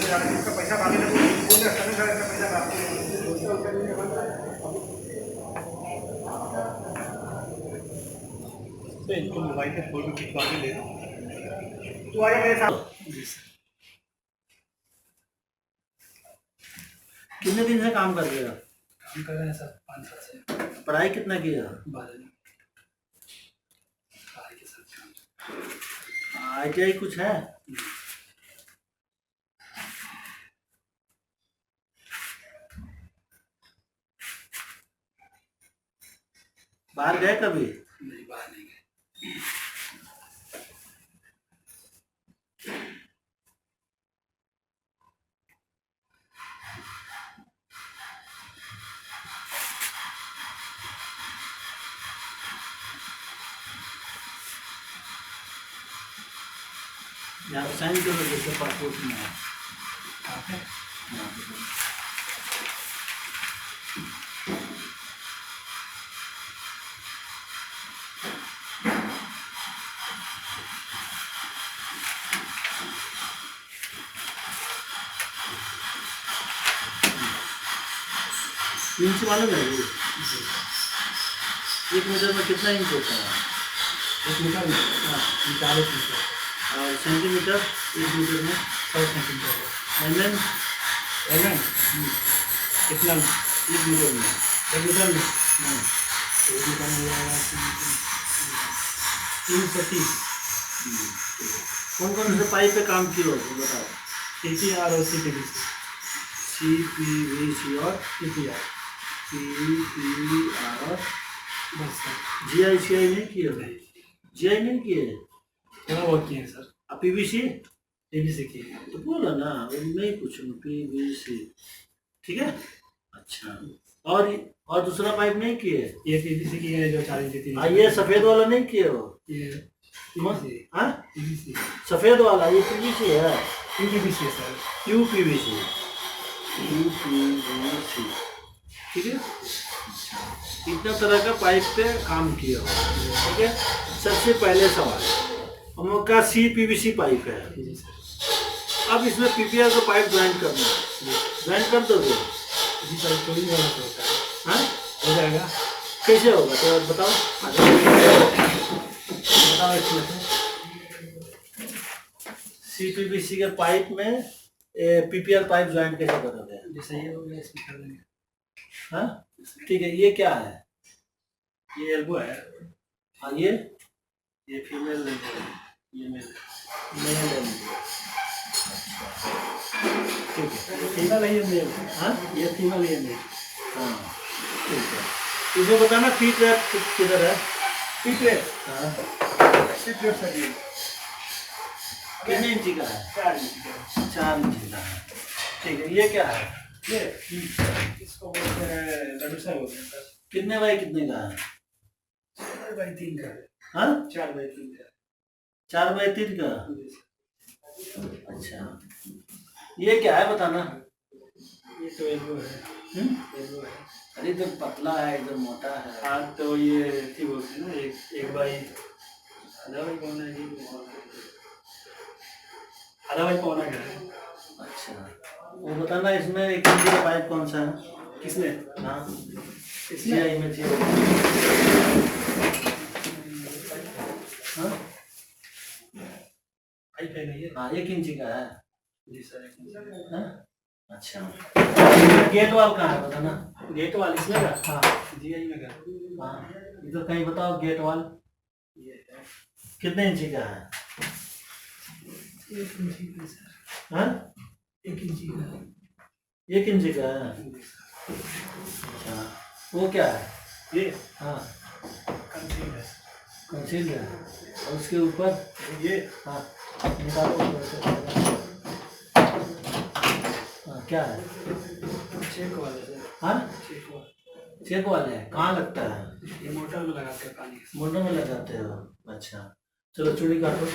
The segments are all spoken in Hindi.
इसका पैसा बाकी पैसा इनको मोबाइल के फोटो खिंचवा के ले तू आया मेरे साथ। कितने दिन से काम कर रहे हो? काम कर रहे हैं सर 5 साल से। पढ़ाई कितना किया? 12 के साथ काम। ITI कुछ है? बाहर गए कभी? नहीं, बाहर नहीं गए। यहाँ साइन करो जैसे पासपोर्ट में है। इंच मालूम है? 1 मीटर में कितना इंच होता है? 1 मीटर में 40 मीटर। और सेंटीमीटर? 1 मीटर में 100 सेंटीमीटर। mm? कितना? 1 मीटर में? 1 मीटर में 1 मीटर में 330। कौन कौन से पाइप पे काम किए हो बताओ? CPR और CPVC। CPVC और CPR बस सर। GI नहीं किए? GI नहीं किए? थोड़ा बहुत किए हैं सर। अब PVC? PVC किए। तो बोला ना, नहीं पूछूँ। PVC ठीक है। अच्छा, और दूसरा पाइप नहीं किए? ये PVC किए हैं जो 4 इंच की। ये सफेद वाला नहीं किए हो? ये PVC? हाँ, PVC सफेद वाला ये PVC है? PVC है सर। QPVC ठीक है। इतना तरह का पाइप पे काम किया हो, ठीक है। सबसे पहले सवाल हम लोग का CPVC पाइप है। जी सर। अब इसमें PPR का पाइप ज्वाइन करना है, ज्वाइन कर दोगे? जी सर, कोई वाला तो होता है। हाँ, हो जाएगा। कैसे होगा तो बताओ। बताओ इसमें CPVC के पाइप में PPR पाइप ज्वाइन कैसे करोगे? जैसे ये हो गया, इसमें कर देंगे। हाँ ठीक है। ये क्या है? ये एल्बो है। हाँ, ये फीमेल है, ये मेल है। ठीक है। फीमेल है, ये मेल। हाँ, ये फीमेल, ये मेल। हाँ ठीक है। इसमें बताना फीट रेट किधर है? Feet rate? हाँ, फीट रेट सर ये कितने इंची का है? 4 इंच का। 4 इंची का है। ठीक है। ये क्या है? ये इसको बोलते हैं लडूसा बोलते हैं सर। कितने बाई कितने का है? 4x3 का है। हाँ, 4x3 का। 4x3 का। अच्छा, ये क्या है बताना। ये तो एल्बो है। एल्बो है। अरे इधर पतला है, इधर मोटा है। हाँ, तो ये थी बोलते हैं ना, एक बाई आधा बाई पौना है। आधा बाई पौना का है। अच्छा, वो बताना इसमें 1 इंची का पाइप कौन सा है? किसने? हाँ, इसमें GI में चाहिए। हाँ, पाइप है ना ये? हाँ, 1 इंची का है। जी सर, 1 इंच का। हाँ? अच्छा, गेट वाल कहाँ है बताना। गेट वाल इसमें का? हाँ, GI में का। हाँ, इधर कहीं बताओ गेट वाल ये है कितने इंची का है? 1 इंच का सर। हाँ, 1 इंच का। 1 इंची का है। अच्छा, वो क्या है? ये हाँ, कंसील है। कंसील है। और उसके ऊपर ये हाँ, निकालो ऊपर से। हाँ, क्या है? चेक वाला सर। हाँ, चेक वाला। चेक वाले हैं। कहाँ लगता है? ये मोटर में लगाते हैं पानी। मोटर में लगाते हो? अच्छा, चलो चूड़ी काटो।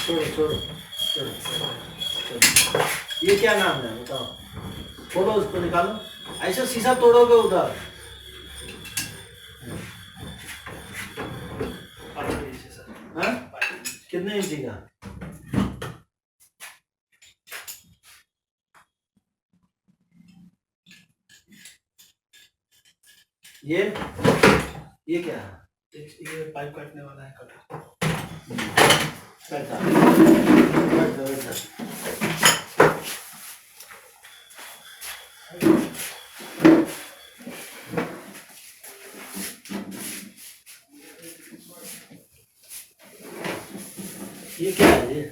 छोड़ो छोड़ो छोड़ो छोड़ो। ये क्या नाम है बताओ? खोलो उसको निकालो। ऐसा शीशा तोड़ोगे उधर। हाँ? कितने इंची का? ये क्या है? ये पाइप काटने वाला है कटर। बैठा बैठा बैठा। ये क्या है?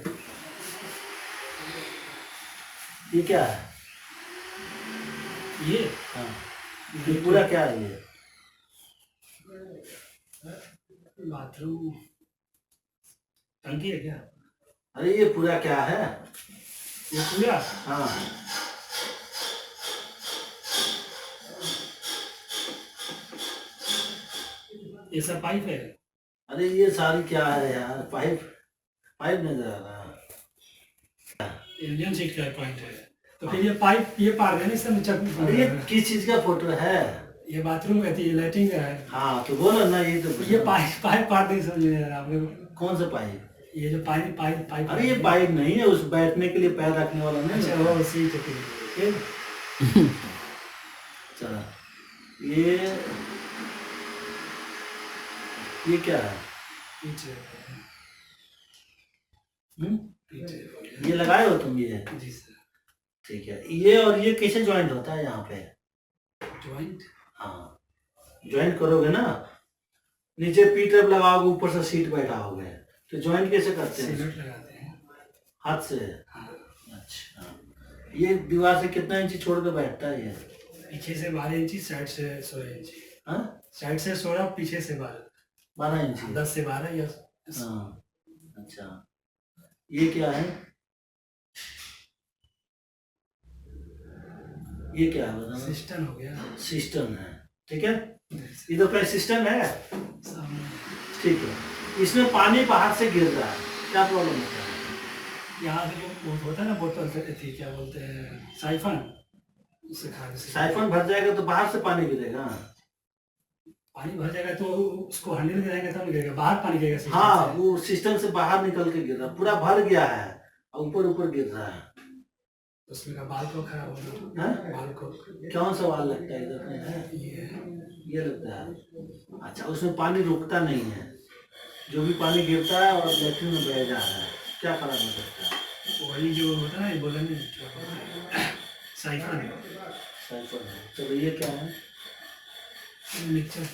ये क्या है? ये हाँ, ये पूरा क्या है ये? बाथरूम टंकी है क्या? अरे ये पूरा क्या है? ये पूरा हाँ, ये सब पाइप है। अरे ये सारी क्या है यार? पाइप पाइप नजर आ रहा है। इंडियन सीट का पॉइंट है। तो फिर ये पाइप ये पार है ना इससे नीचे। अरे ये किस चीज का फोटो है? ये बाथरूम है, ये लैट्रिन का है। हाँ तो बोलो ना, ये तो ये पाइप पाइप पार नहीं समझ में आ रहा आपको। कौन सा पाइप? ये जो पाइप पाइप पाइप अरे ये पाइप नहीं है, उस बैठने के लिए पैर रखने वाला नहीं अच्छा है। वो सीट है। चला ये क्या है? पीछे हम्म? पीछे ये लगाए हो तुम ये? जी सर। ठीक है। ये और ये कैसे ज्वाइंट होता है यहाँ पे? ज्वाइंट हाँ, ज्वाइंट करोगे ना, नीचे पी ट्रैप लगाओगे, ऊपर से सीट बैठाओगे, तो ज्वाइंट कैसे करते हैं? सीमेंट लगाते हैं हाथ से? हाँ। अच्छा, ये दीवार से कितना इंची छोड़ के बैठता है ये? पीछे से 12 इंची, साइड से 16 इंची। हाँ, साइड से 16, पीछे से 12। 12 इंची। 10 से 12 या हाँ, अच्छा। ये क्या है? ये क्या है बताना? सिस्टम हो गया। सिस्टम है, ठीक है। इधर का सिस्टम है, सामने ठीक है। इसमें पानी बाहर से गिर रहा है, क्या प्रॉब्लम होता है? यहाँ से जो होता है ना बोतल से, थी क्या बोलते हैं, साइफन, उससे खाने से साइफन भर जाएगा तो बाहर से पानी गिरेगा। पानी भर जाएगा तो उसको हैंडल गिराएंगे तब गिरेगा, बाहर पानी गिरेगा सिस्टम हाँ, से। वो सिस्टम से बाहर निकल के गिर रहा, पूरा भर गया है और ऊपर ऊपर गिर रहा है। उसमें का बाल को खराब होगा। हैं? बाल को कौन सा वाल लगता है इधर में है? ये ये लगता है। अच्छा, उसमें पानी रुकता नहीं है, जो भी पानी गिरता है और लैट्रिन में बह जा रहा है, क्या खराब हो सकता है? वही जो होता है ना, बोला नहीं क्या बोलते हैं, साइफन साइफन है। चलो ये क्या है? मिक्सचर।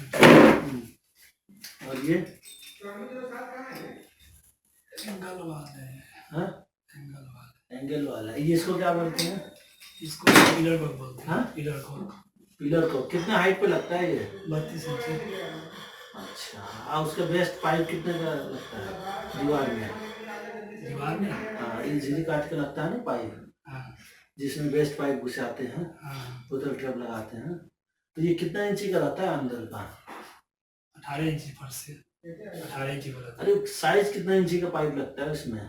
और ये एंगल वाला है। हाँ, एंगल वाला एंगल वाला। ये इसको क्या बोलते हैं? इसको पिलर को बोलते हैं। हाँ? पिलर को पिलर को कितना हाइट पे लगता है ये? 32 इंच। अच्छा, और उसका बेस्ट पाइप कितने का लगता है दीवार में? दीवार में हाँ, इंजीरी काट के लगता है ना पाइप, हाँ जिसमें बेस्ट पाइप घुसाते हैं, हाँ बोतल ट्रैप लगाते हैं। तो ये कितना इंची का रहता है अंदर का? 18 इंची फर्श से 18 इंची वाला था। अरे साइज कितना इंची का पाइप लगता है उसमें?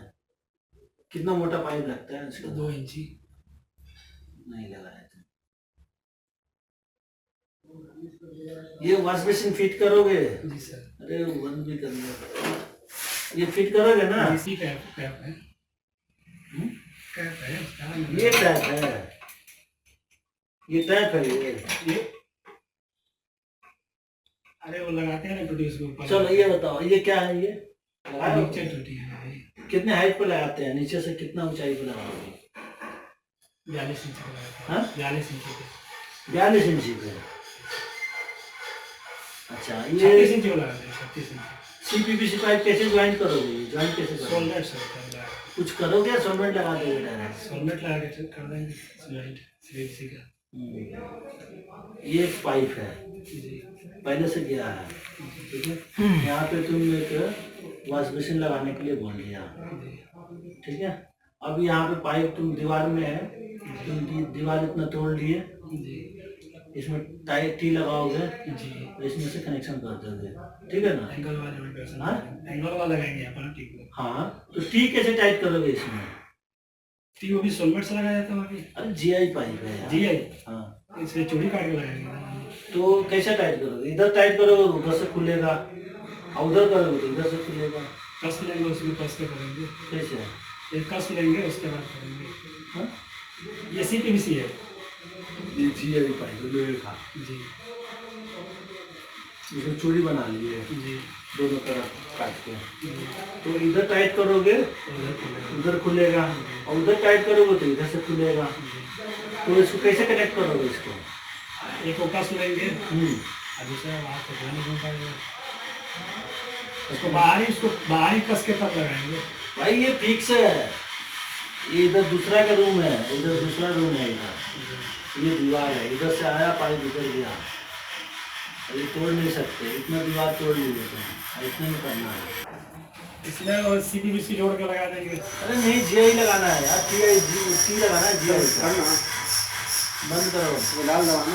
कितना मोटा पाइप लगता है उसका? 2 इंची। नहीं लगाया था। ये वॉश बेसिन फिट करोगे? जी सर। अरे बंद भी कर लिया। ये फिट करोगे ना? इसी कैप कैप है। कैप है क्या नाम ये टैप है, ये टैप है ये। अरे वो लगाते हैं ना टूटी उसके ऊपर। चलो ये बताओ, ये क्या है? ये लगाए हो? नीचे टूटी है भाई। कितने हाइट पे लगाते हैं? नीचे से कितना ऊंचाई पे लगाओगे? 42 इंची का लगाते हैं। हाँ? 42 इंची पे। 42 इंची पे। अच्छा, 36 ये इंची को लगाते हैं। 36 इंची सीपीवीसी पाइप कैसे ज्वाइन करोगे? ये ज्वाइन कैसे करोगे? सोलमेट से होता है। कुछ करोगे, सोलवेंट लगा दोगे डायरेक्ट? सोलमेट लगा के कर देंगे सोलमेट सीवीसी का। ये एक पाइप है, जी पहले से गया है, ठीक है। यहाँ पे तुम एक वॉश बेसिन लगाने के लिए बोल दिया, जी ठीक है। अब यहाँ पे पाइप तुम दीवार में है, तुम दीवार इतना तोड़ लिए, जी इसमें टाइट टी लगाओगे जी। तो इसमें से कनेक्शन कर दोगे, ठीक है ना। एंगल वाले में कैसे हाँ? एंगल वाला लगाएंगे यहाँ पर ठीक है। हाँ, तो टी कैसे टाइट करोगे इसमें? टी वो भी सोलमेट से लगाया जाता है अभी। अरे जीआई पाइप है यार। जीआई हाँ, इसमें चूड़ी काट के लगाएंगे। तो कैसे टाइट करोगे? इधर टाइट करोगे उधर से खुलेगा, और उधर करोगे तो इधर से खुलेगा। कस लेंगे उसमें कस के करेंगे। कैसे? एक कस लेंगे उसके बाद करेंगे। हाँ? ये CPVC है। ये जीआई पाइप लोहे का, जी इसमें चूड़ी बना लिए जी दोनों तरफ काट के। जी। तो इधर टाइट करोगे उधर खुलेगा, और उधर टाइट करोगे तो इधर से खुलेगा। तो इसको कैसे कनेक्ट करोगे इसको? एक को कस लेंगे हम्म, और दूसरा वहाँ तो नहीं हो पाएगा। उसको बाहर ही कस के तब लगाएंगे। भाई ये फिक्स है, ये इधर दूसरा का रूम है, इधर दूसरा रूम है, इधर ये दीवार है, इधर से आया पाइप इधर गया, ये तोड़ नहीं सकते, इतना दीवार तोड़ नहीं देते, इतना ही करना है। इसमें और CPVC जोड़ के लगा देंगे। अरे नहीं, जीआई लगाना है यार, टी लगाना है, जीआई बंद करो। डाल दो।